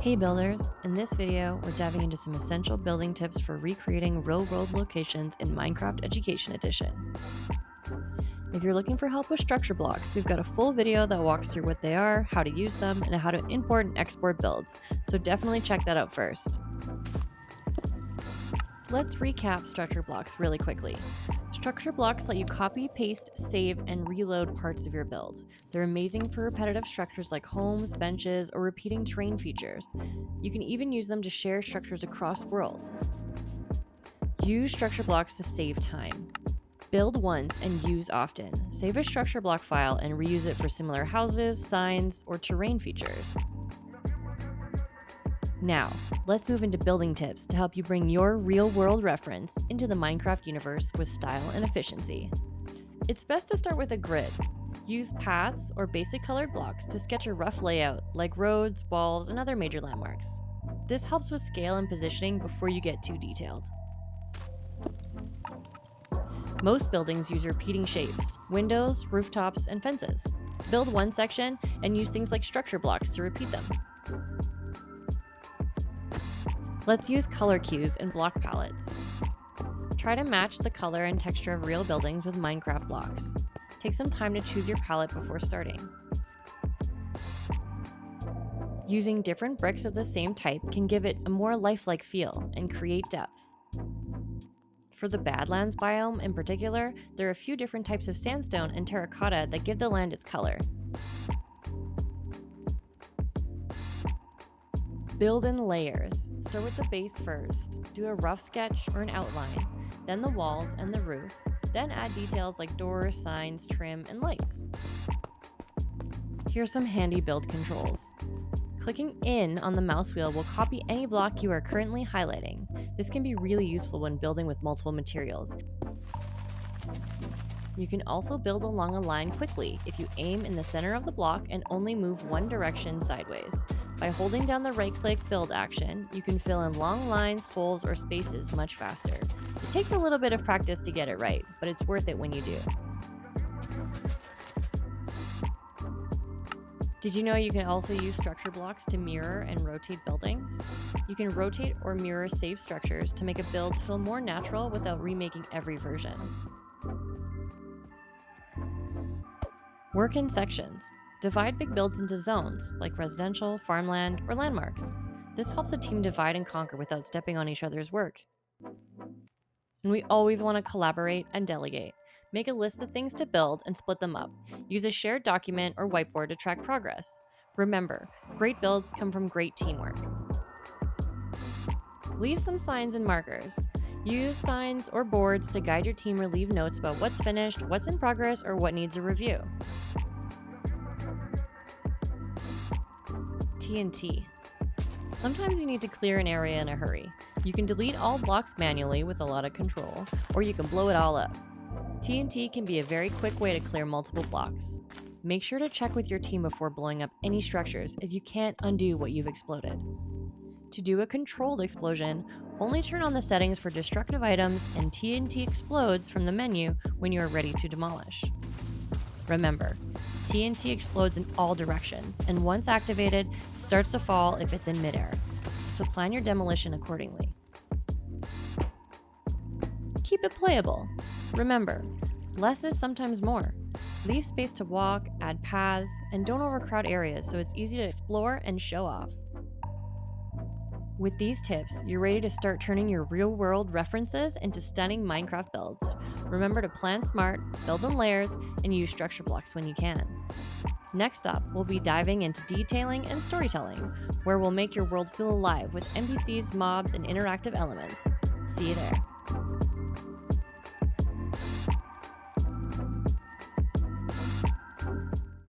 Hey builders! In this video, we're diving into some essential building tips for recreating real-world locations in Minecraft Education Edition. If you're looking for help with structure blocks, we've got a full video that walks through what they are, how to use them, and how to import and export builds, so definitely check that out first. Let's recap structure blocks really quickly. Structure blocks let you copy, paste, save, and reload parts of your build. They're amazing for repetitive structures like homes, benches, or repeating terrain features. You can even use them to share structures across worlds. Use structure blocks to save time. Build once and use often. Save a structure block file and reuse it for similar houses, signs, or terrain features. Now, let's move into building tips to help you bring your real-world reference into the Minecraft universe with style and efficiency. It's best to start with a grid. Use paths or basic colored blocks to sketch a rough layout like roads, walls, and other major landmarks. This helps with scale and positioning before you get too detailed. Most buildings use repeating shapes, windows, rooftops, and fences. Build one section and use things like structure blocks to repeat them. Let's use color cues and block palettes. Try to match the color and texture of real buildings with Minecraft blocks. Take some time to choose your palette before starting. Using different bricks of the same type can give it a more lifelike feel and create depth. For the Badlands biome in particular, there are a few different types of sandstone and terracotta that give the land its color. Build in layers. Start with the base first. Do a rough sketch or an outline, then the walls and the roof, then add details like doors, signs, trim, and lights. Here's some handy build controls. Clicking in on the mouse wheel will copy any block you are currently highlighting. This can be really useful when building with multiple materials. You can also build along a line quickly if you aim in the center of the block and only move one direction sideways. By holding down the right-click build action, you can fill in long lines, holes, or spaces much faster. It takes a little bit of practice to get it right, but it's worth it when you do. Did you know you can also use structure blocks to mirror and rotate buildings? You can rotate or mirror saved structures to make a build feel more natural without remaking every version. Work in sections. Divide big builds into zones, like residential, farmland, or landmarks. This helps a team divide and conquer without stepping on each other's work. And we always want to collaborate and delegate. Make a list of things to build and split them up. Use a shared document or whiteboard to track progress. Remember, great builds come from great teamwork. Leave some signs and markers. Use signs or boards to guide your team or leave notes about what's finished, what's in progress, or what needs a review. TNT. Sometimes you need to clear an area in a hurry. You can delete all blocks manually with a lot of control, or you can blow it all up. TNT can be a very quick way to clear multiple blocks. Make sure to check with your team before blowing up any structures, as you can't undo what you've exploded. To do a controlled explosion, only turn on the settings for destructive items and TNT explodes from the menu when you are ready to demolish. Remember, TNT explodes in all directions, and once activated, starts to fall if it's in midair, so plan your demolition accordingly. Keep it playable. Remember, less is sometimes more. Leave space to walk, add paths, and don't overcrowd areas so it's easy to explore and show off. With these tips, you're ready to start turning your real-world references into stunning Minecraft builds. Remember to plan smart, build in layers, and use structure blocks when you can. Next up, we'll be diving into detailing and storytelling, where we'll make your world feel alive with NPCs, mobs, and interactive elements. See you there.